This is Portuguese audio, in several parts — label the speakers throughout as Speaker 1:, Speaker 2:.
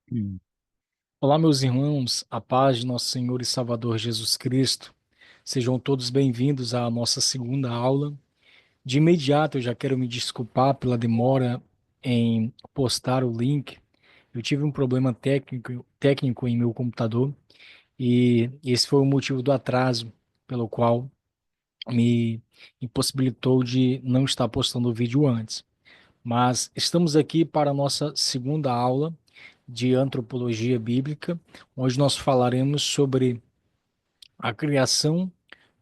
Speaker 1: Hum. Olá, meus irmãos, a paz de nosso Senhor e Salvador Jesus Cristo. Sejam todos bem-vindos à nossa segunda aula. De imediato, eu já quero me desculpar pela demora em postar o link. Eu tive um problema técnico em meu computador e esse foi o motivo do atraso pelo qual me impossibilitou de não estar postando o vídeo antes. Mas estamos aqui para a nossa segunda aula de antropologia bíblica, onde nós falaremos sobre a criação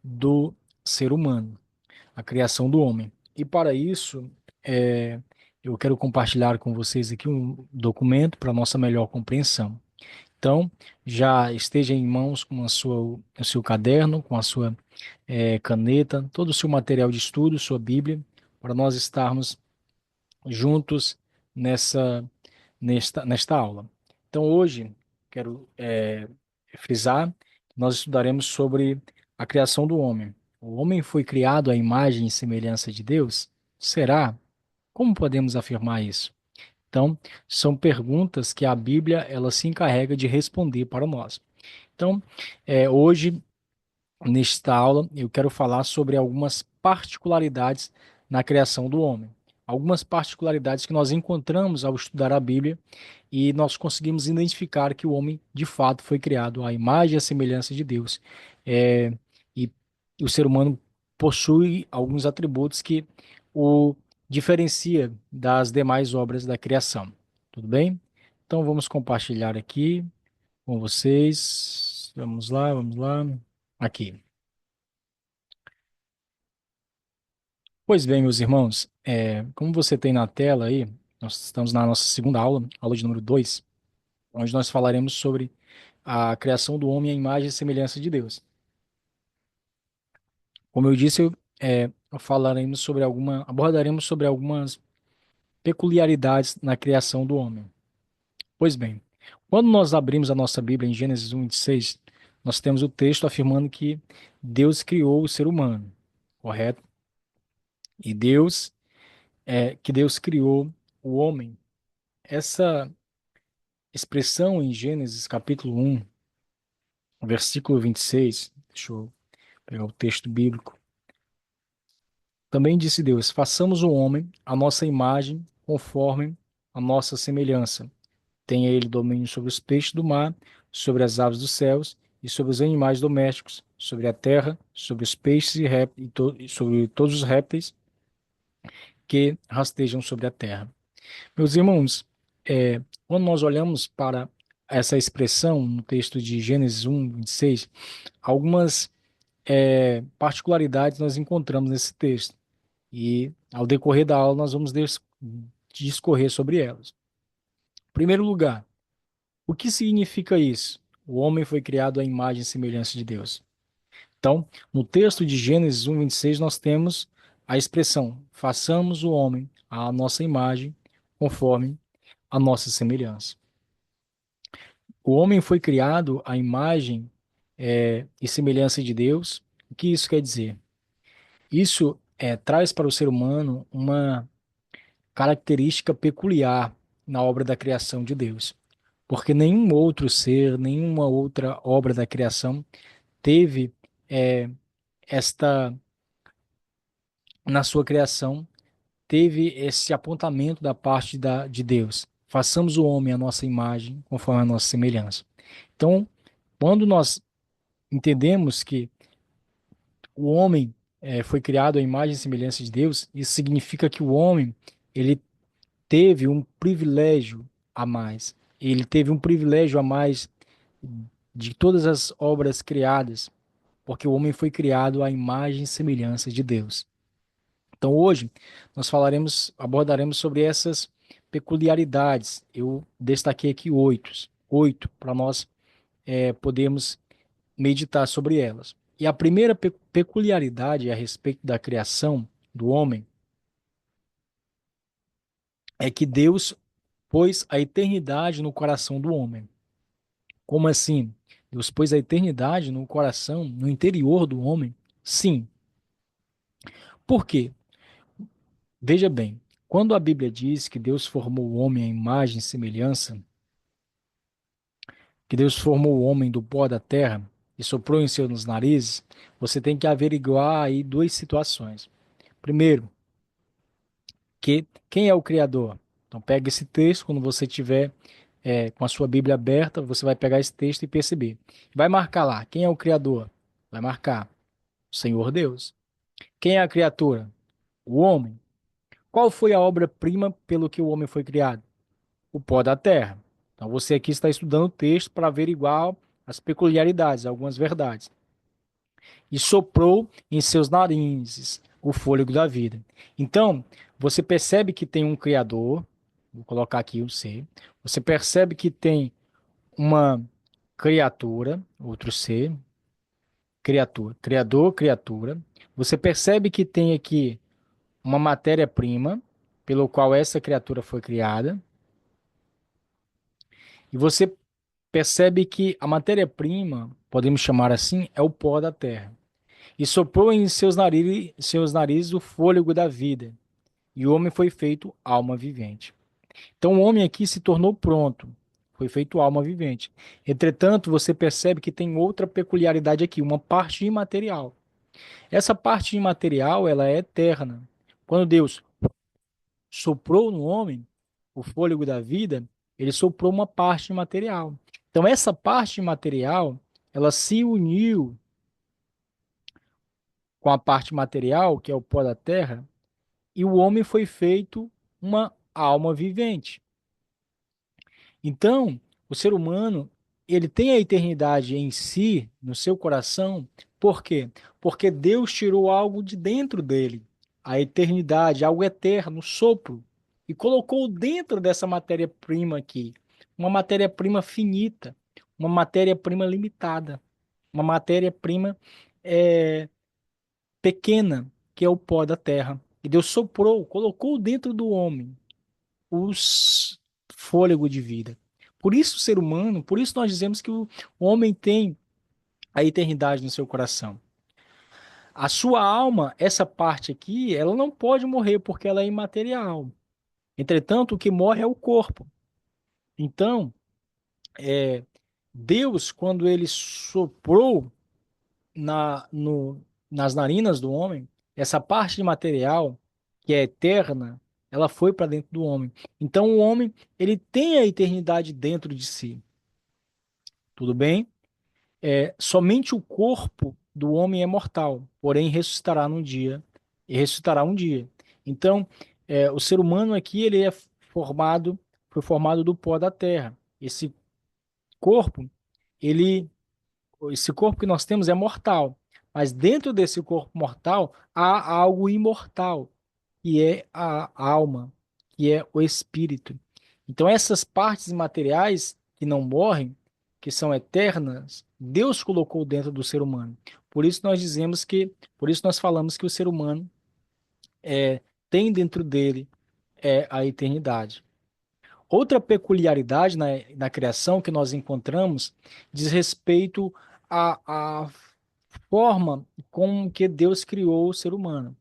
Speaker 1: do ser humano, a criação do homem. E para isso, é, eu quero compartilhar com vocês aqui um documento para nossa melhor compreensão. Então, já esteja em mãos com o seu caderno, com a sua caneta, todo o seu material de estudo, sua Bíblia, para nós estarmos juntos nesta aula. Então, hoje, quero frisar, nós estudaremos sobre a criação do homem. O homem foi criado à imagem e semelhança de Deus? Será? Como podemos afirmar isso? Então, são perguntas que a Bíblia ela se encarrega de responder para nós. Então, hoje nesta aula, eu quero falar sobre algumas particularidades na criação do homem. Algumas particularidades que nós encontramos ao estudar a Bíblia e nós conseguimos identificar que o homem, de fato, foi criado à imagem e à semelhança de Deus. É, e o ser humano possui alguns atributos que o diferencia das demais obras da criação. Tudo bem? Então vamos compartilhar aqui com vocês. Vamos lá, vamos lá. Aqui. Pois bem, meus irmãos, como você tem na tela aí, nós estamos na nossa segunda aula, aula de número 2, onde nós falaremos sobre a criação do homem à imagem e semelhança de Deus. Como eu disse, abordaremos sobre algumas peculiaridades na criação do homem. Pois bem, quando nós abrimos a nossa Bíblia em Gênesis 1:26, nós temos o texto afirmando que Deus criou o ser humano, correto? E que Deus criou o homem. Essa expressão em Gênesis capítulo 1, versículo 26, deixa eu pegar o texto bíblico. Também disse Deus: façamos o homem à nossa imagem, conforme a nossa semelhança. Tenha ele domínio sobre os peixes do mar, sobre as aves dos céus e sobre os animais domésticos, sobre a terra, sobre os peixes e sobre todos os répteis que rastejam sobre a terra. Meus irmãos, quando nós olhamos para essa expressão no texto de Gênesis 1:26, algumas particularidades nós encontramos nesse texto. E ao decorrer da aula nós vamos discorrer sobre elas. Em primeiro lugar, o que significa isso? O homem foi criado à imagem e semelhança de Deus. Então, no texto de Gênesis 1:26 nós temos a expressão: façamos o homem à nossa imagem, conforme a nossa semelhança. O homem foi criado à imagem e semelhança de Deus. O que isso quer dizer? Isso traz para o ser humano uma característica peculiar na obra da criação de Deus, porque nenhum outro ser, nenhuma outra obra da criação teve é, esta, na sua criação, teve esse apontamento da parte de Deus. Façamos o homem à nossa imagem, conforme a nossa semelhança. Então, quando nós entendemos que o homem foi criado à imagem e semelhança de Deus, isso significa que o homem ele teve um privilégio a mais. Ele teve um privilégio a mais de todas as obras criadas, porque o homem foi criado à imagem e semelhança de Deus. Então hoje nós abordaremos sobre essas peculiaridades. Eu destaquei aqui oito para nós podermos meditar sobre elas. E a primeira peculiaridade a respeito da criação do homem é que Deus pôs a eternidade no coração do homem. Como assim? Deus pôs a eternidade no coração, no interior do homem? Sim. Por quê? Veja bem, quando a Bíblia diz que Deus formou o homem à imagem e semelhança, que Deus formou o homem do pó da terra e soprou em seus narizes, você tem que averiguar aí duas situações. Primeiro, que quem é o Criador? Então pega esse texto, quando você tiver com a sua Bíblia aberta, você vai pegar esse texto e perceber. Vai marcar lá, quem é o Criador? Vai marcar o Senhor Deus. Quem é a criatura? O homem. Qual foi a obra-prima pelo que o homem foi criado? O pó da terra. Então você aqui está estudando o texto para averiguar as peculiaridades, algumas verdades. E soprou em seus narizes o fôlego da vida. Então, você percebe que tem um Criador, vou colocar aqui o ser, você percebe que tem uma criatura, outro ser, criatura, criador, criatura. Você percebe que tem aqui uma matéria-prima pelo qual essa criatura foi criada, e você percebe que a matéria-prima, podemos chamar assim, é o pó da terra. E soprou em seus narizes o fôlego da vida, e o homem foi feito alma vivente. Então o homem aqui se tornou pronto, foi feito alma vivente. Entretanto, você percebe que tem outra peculiaridade aqui, uma parte imaterial. Essa parte imaterial, ela é eterna. Quando Deus soprou no homem o fôlego da vida, ele soprou uma parte imaterial. Então essa parte imaterial, ela se uniu com a parte material, que é o pó da terra, e o homem foi feito uma alma vivente. Então, o ser humano, ele tem a eternidade em si, no seu coração, por quê? Porque Deus tirou algo de dentro dele, a eternidade, algo eterno, sopro, e colocou dentro dessa matéria-prima aqui, uma matéria-prima finita, uma matéria-prima limitada, uma matéria-prima é, pequena, que é o pó da terra. E Deus soprou, colocou dentro do homem os fôlego de vida. Por isso o ser humano, por isso nós dizemos que o homem tem a eternidade no seu coração. A sua alma, essa parte aqui, ela não pode morrer porque ela é imaterial. Entretanto, o que morre é o corpo. Então, Deus, quando ele soprou na, no, nas narinas do homem, essa parte material, que é eterna, ela foi para dentro do homem. Então, o homem, ele tem a eternidade dentro de si. Tudo bem? Somente o corpo do homem é mortal, porém ressuscitará num dia, e ressuscitará um dia. Então, o ser humano aqui, ele é formado, foi formado do pó da terra. Corpo, ele, esse corpo que nós temos é mortal, mas dentro desse corpo mortal há algo imortal, que é a alma, que é o espírito. Então, essas partes materiais que não morrem, que são eternas, Deus colocou dentro do ser humano. Por isso nós falamos que o ser humano tem dentro dele a eternidade. Outra peculiaridade na criação que nós encontramos diz respeito à forma com que Deus criou o ser humano.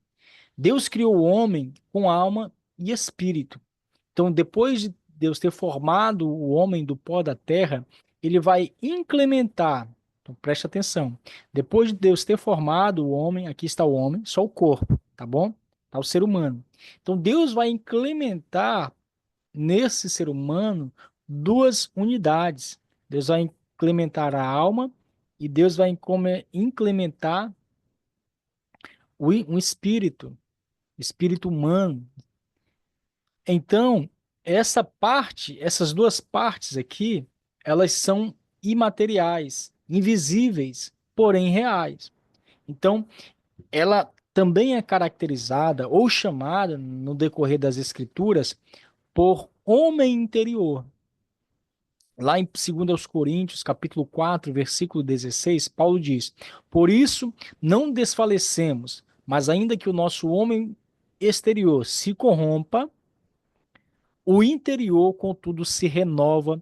Speaker 1: Deus criou o homem com alma e espírito. Então, depois de Deus ter formado o homem do pó da terra, ele vai incrementar. Então, preste atenção. Depois de Deus ter formado o homem, aqui está o homem, só o corpo, tá bom? Está o ser humano. Então, Deus vai incrementar nesse ser humano duas unidades. Deus vai incrementar a alma e Deus vai incrementar um espírito, espírito humano. Então, essas duas partes aqui, elas são imateriais, invisíveis, porém reais. Então, ela também é caracterizada ou chamada no decorrer das escrituras por homem interior. Lá em 2 Coríntios, capítulo 4, versículo 16, Paulo diz: Por isso não desfalecemos, mas ainda que o nosso homem exterior se corrompa, o interior, contudo, se renova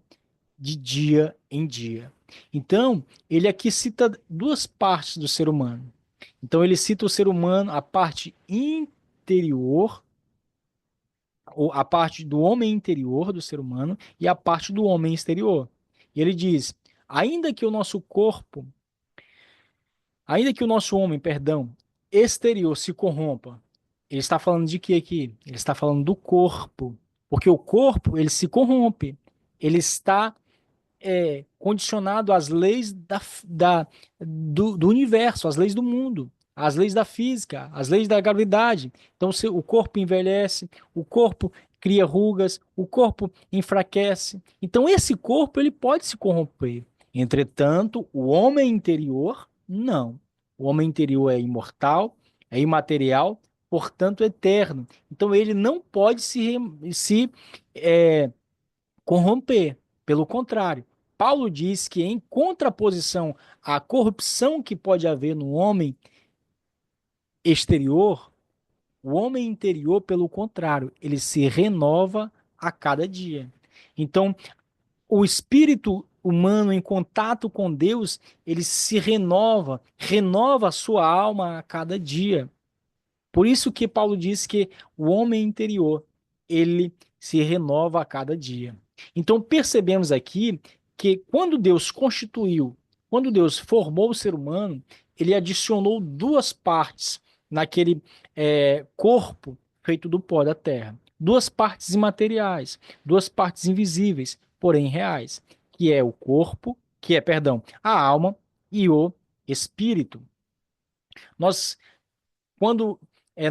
Speaker 1: de dia em dia. Então, ele aqui cita duas partes do ser humano. Então, ele cita o ser humano, a parte interior, ou a parte do homem interior do ser humano e a parte do homem exterior. E ele diz: Ainda que o nosso corpo, ainda que o nosso homem, perdão, exterior se corrompa, ele está falando de quê aqui? Ele está falando do corpo, porque o corpo, ele se corrompe, ele está condicionado às leis do universo, às leis do mundo, às leis da física, às leis da gravidade. Então, o corpo envelhece, o corpo cria rugas, o corpo enfraquece. Então, esse corpo ele pode se corromper. Entretanto, o homem interior, não. O homem interior é imortal, é imaterial, portanto, eterno. Então, ele não pode se é, corromper. Pelo contrário, Paulo diz que, em contraposição à corrupção que pode haver no homem exterior, o homem interior, pelo contrário, ele se renova a cada dia. Então, o espírito humano em contato com Deus, ele se renova a sua alma a cada dia. Por isso que Paulo diz que o homem interior, ele se renova a cada dia. Então percebemos aqui que quando Deus formou o ser humano, ele adicionou duas partes naquele corpo feito do pó da terra. Duas partes imateriais, duas partes invisíveis, porém reais, que é o corpo, perdão, a alma e o espírito. Nós quando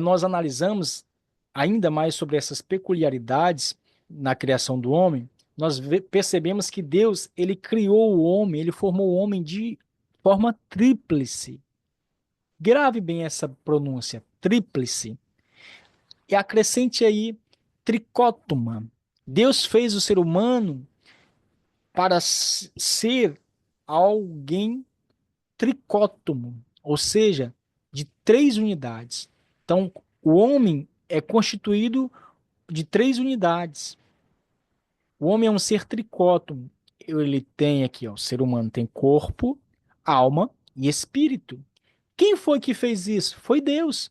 Speaker 1: nós analisamos ainda mais sobre essas peculiaridades na criação do homem, nós percebemos que Deus, ele criou o homem, ele formou o homem de forma tríplice. Grave bem essa pronúncia, tríplice. E acrescente aí tricótoma. Deus fez o ser humano para ser alguém tricótomo, ou seja, de três unidades. Então, o homem é constituído de três unidades. O homem é um ser tricótomo. Ele tem aqui, ó, o ser humano tem corpo, alma e espírito. Quem foi que fez isso? Foi Deus.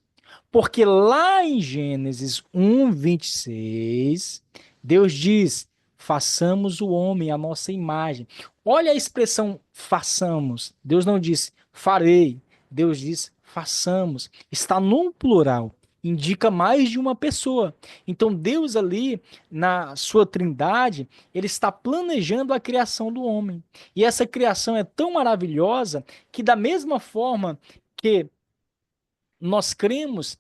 Speaker 1: Porque lá em Gênesis 1:26, Deus diz: façamos o homem à nossa imagem. Olha a expressão façamos. Deus não diz farei. Deus diz façamos. Está no plural. Indica mais de uma pessoa. Então, Deus ali, na sua trindade, ele está planejando a criação do homem. E essa criação é tão maravilhosa que, da mesma forma que nós cremos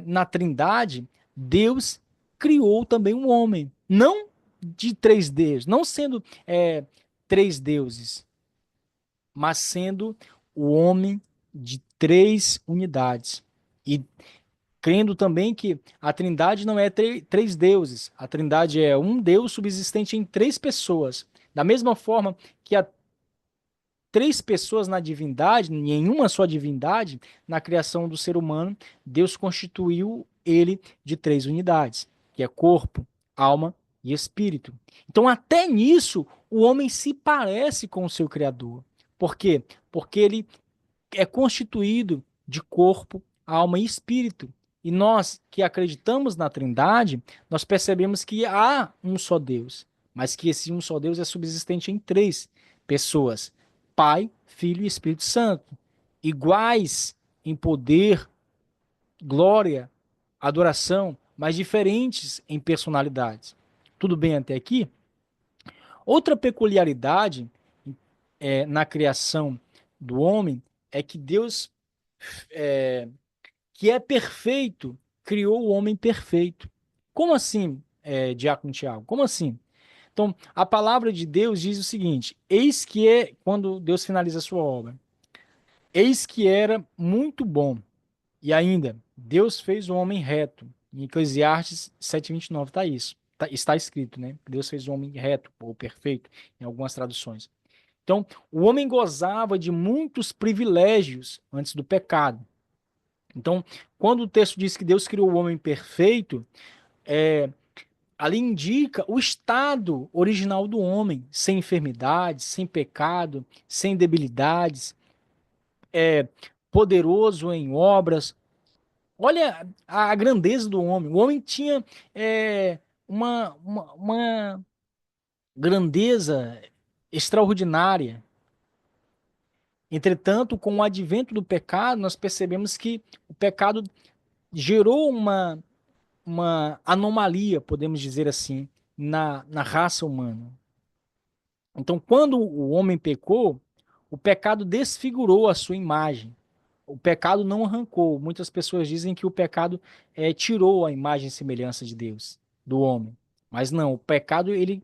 Speaker 1: na Trindade, Deus criou também um homem, não de três deuses, não sendo três deuses, mas sendo o homem de três unidades. E crendo também que a Trindade não é três deuses, a Trindade é um Deus subsistente em três pessoas. Da mesma forma que a três pessoas na divindade, em uma só divindade, na criação do ser humano, Deus constituiu ele de três unidades, que é corpo, alma e espírito. Então, até nisso, o homem se parece com o seu Criador. Por quê? Porque ele é constituído de corpo, alma e espírito. E nós que acreditamos na Trindade, nós percebemos que há um só Deus, mas que esse um só Deus é subsistente em três pessoas: Pai, Filho e Espírito Santo, iguais em poder, glória, adoração, mas diferentes em personalidades. Tudo bem até aqui? Outra peculiaridade na criação do homem é que Deus é, que é perfeito, criou o homem perfeito. Como assim, Diácono Tiago? Como assim? Então, a palavra de Deus diz o seguinte: eis que quando Deus finaliza a sua obra, eis que era muito bom. E ainda, Deus fez o homem reto. Em Eclesiastes 7:29 está isso. Está escrito, né? Deus fez o homem reto ou perfeito, em algumas traduções. Então, o homem gozava de muitos privilégios antes do pecado. Então, quando o texto diz que Deus criou o homem perfeito, ali indica o estado original do homem, sem enfermidades, sem pecado, sem debilidades, poderoso em obras. Olha a grandeza do homem. O homem tinha uma grandeza extraordinária. Entretanto, com o advento do pecado, nós percebemos que o pecado gerou uma anomalia, podemos dizer assim, na raça humana. Então, quando o homem pecou, o pecado desfigurou a sua imagem. O pecado não arrancou. Muitas pessoas dizem que o pecado tirou a imagem e semelhança de Deus, do homem. Mas não, o pecado ele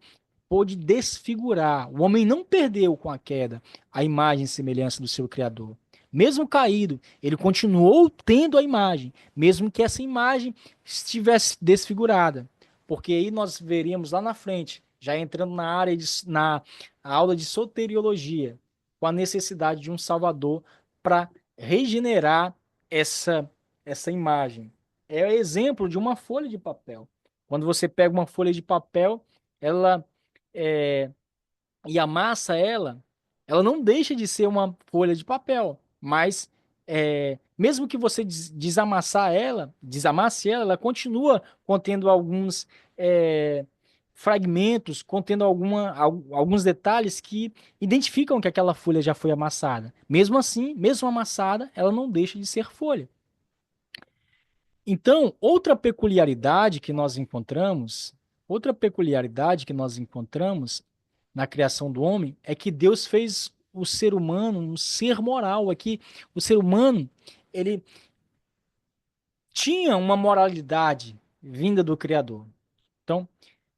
Speaker 1: pôde desfigurar. O homem não perdeu com a queda a imagem e semelhança do seu Criador. Mesmo caído, ele continuou tendo a imagem, mesmo que essa imagem estivesse desfigurada. Porque aí nós veríamos lá na frente, já entrando na aula de soteriologia, com a necessidade de um Salvador para regenerar essa, essa imagem. É o exemplo de uma folha de papel. Quando você pega uma folha de papel, ela é, e amassa ela, ela não deixa de ser uma folha de papel, mas mesmo que você desamasse ela, ela continua contendo alguns é, fragmentos, contendo alguns detalhes que identificam que aquela folha já foi amassada. Mesmo assim, mesmo amassada, ela não deixa de ser folha. Então, outra peculiaridade que nós encontramos na criação do homem é que Deus fez o ser humano um ser moral. Aqui, o ser humano, ele tinha uma moralidade vinda do Criador. Então,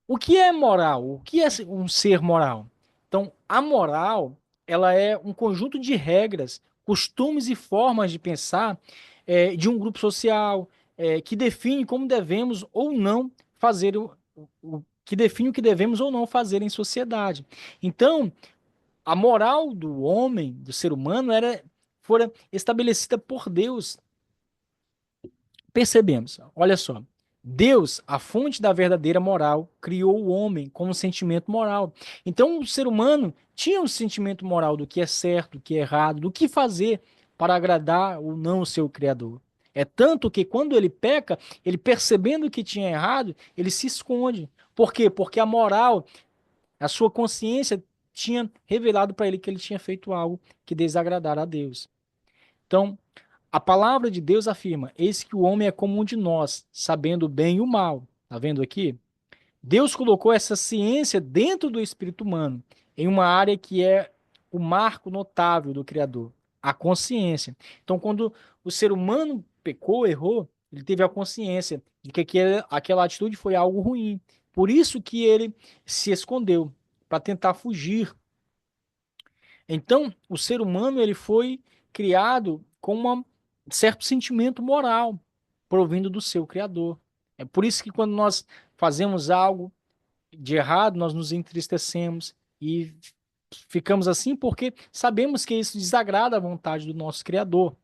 Speaker 1: o que é moral? O que é um ser moral? Então, a moral, ela é um conjunto de regras, costumes e formas de pensar de um grupo social que define como devemos ou não fazer que define o que devemos ou não fazer em sociedade. Então, a moral do homem, do ser humano, fora estabelecida por Deus. Percebemos, olha só. Deus, a fonte da verdadeira moral, criou o homem com um sentimento moral. Então, o ser humano tinha um sentimento moral do que é certo, do que é errado, do que fazer para agradar ou não o seu Criador. É tanto que quando ele peca, ele percebendo que tinha errado, ele se esconde. Por quê? Porque a moral, a sua consciência tinha revelado para ele que ele tinha feito algo que desagradara a Deus. Então, a palavra de Deus afirma: eis que o homem é como um de nós, sabendo o bem e o mal. Tá vendo aqui? Deus colocou essa ciência dentro do espírito humano, em uma área que é o marco notável do Criador, a consciência. Então, quando o ser humano pecou, errou, ele teve a consciência de que aquela atitude foi algo ruim. Por isso que ele se escondeu, para tentar fugir. Então, o ser humano ele foi criado com um certo sentimento moral provindo do seu Criador. É por isso que quando nós fazemos algo de errado, nós nos entristecemos e ficamos assim porque sabemos que isso desagrada a vontade do nosso Criador.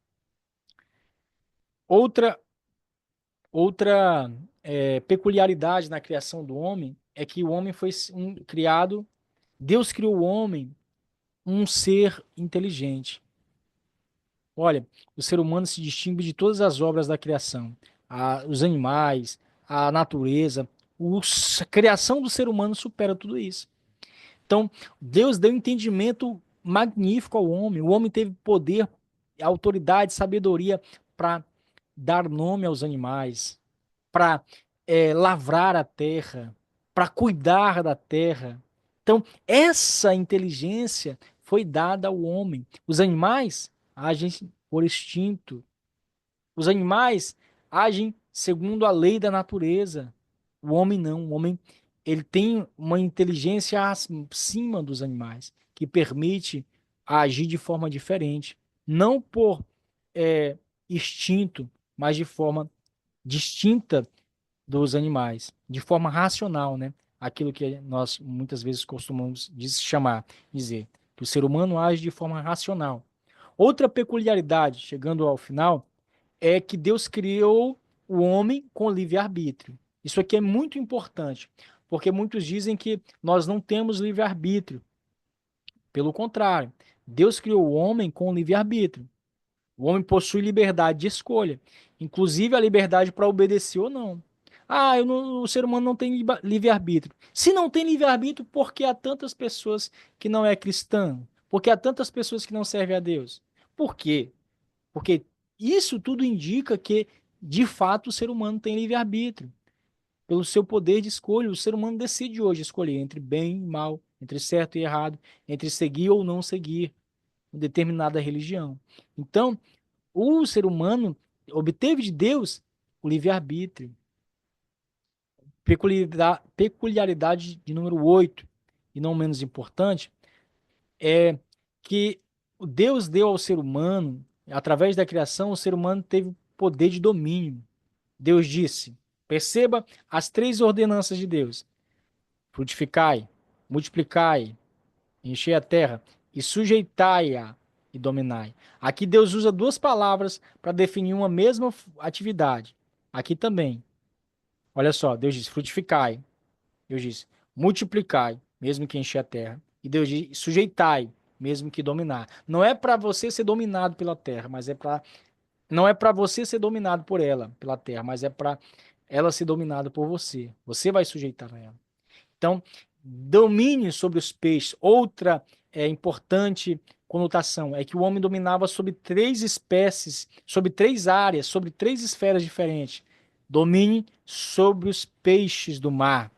Speaker 1: Outra, outra peculiaridade na criação do homem é que o homem foi criado, Deus criou o homem um ser inteligente. Olha, o ser humano se distingue de todas as obras da criação. Os animais, a natureza, a criação do ser humano supera tudo isso. Então, Deus deu um entendimento magnífico ao homem. O homem teve poder, autoridade, sabedoria para dar nome aos animais, para lavrar a terra, para cuidar da terra. Então, essa inteligência foi dada ao homem. Os animais agem por instinto. Os animais agem segundo a lei da natureza. O homem não. O homem ele tem uma inteligência acima dos animais que permite agir de forma diferente, não por é, instinto, mas de forma distinta dos animais, de forma racional, né? Aquilo que nós muitas vezes costumamos dizer, que o ser humano age de forma racional. Outra peculiaridade, chegando ao final, é que Deus criou o homem com livre-arbítrio. Isso aqui é muito importante, porque muitos dizem que nós não temos livre-arbítrio. Pelo contrário, Deus criou o homem com livre-arbítrio. O homem possui liberdade de escolha, inclusive a liberdade para obedecer ou não. O ser humano não tem livre-arbítrio. Se não tem livre-arbítrio, por que há tantas pessoas que não é cristã? Porque há tantas pessoas que não servem a Deus. Por quê? Porque isso tudo indica que, de fato, o ser humano tem livre-arbítrio. Pelo seu poder de escolha, o ser humano decide hoje escolher entre bem e mal, entre certo e errado, entre seguir ou não seguir uma determinada religião. Então, o ser humano obteve de Deus o livre-arbítrio. Peculiaridade de número 8 e não menos importante, é que Deus deu ao ser humano, através da criação, o ser humano teve poder de domínio. Deus disse, perceba as três ordenanças de Deus: frutificai, multiplicai, enchei a terra e sujeitai-a e dominai. Aqui Deus usa duas palavras para definir uma mesma atividade. Aqui também. Olha só, Deus diz frutificai. Deus diz multiplicai, mesmo que encher a terra. E Deus diz sujeitai, mesmo que dominar. Não é para você ser dominado pela terra, mas não é para você ser dominado por ela, pela terra, mas é para ela ser dominada por você. Você vai sujeitar a ela. Então, domínio sobre os peixes. Outra importante conotação é que o homem dominava sobre três espécies, sobre três áreas, sobre três esferas diferentes. Domine sobre os peixes do mar,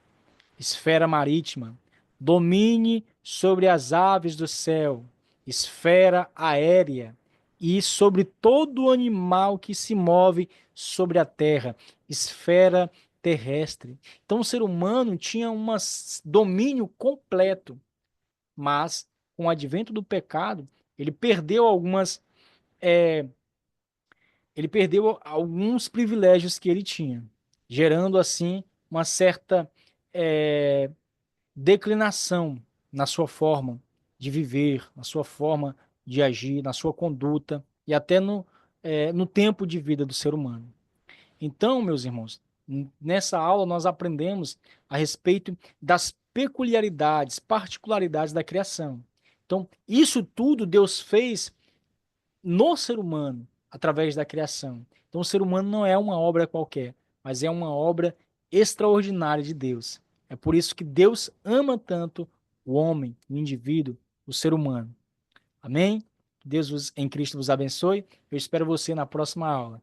Speaker 1: esfera marítima. Domine sobre as aves do céu, esfera aérea. E sobre todo animal que se move sobre a terra, esfera terrestre. Então o ser humano tinha um domínio completo, mas com o advento do pecado, ele perdeu é, ele perdeu alguns privilégios que ele tinha, gerando assim uma certa é, declinação na sua forma de viver, na sua forma de agir, na sua conduta e até no tempo de vida do ser humano. Então, meus irmãos, nessa aula nós aprendemos a respeito das peculiaridades, particularidades da criação. Então, isso tudo Deus fez no ser humano, através da criação. Então, o ser humano não é uma obra qualquer, mas é uma obra extraordinária de Deus. É por isso que Deus ama tanto o homem, o indivíduo, o ser humano. Amém? Deus em Cristo vos abençoe. Eu espero você na próxima aula.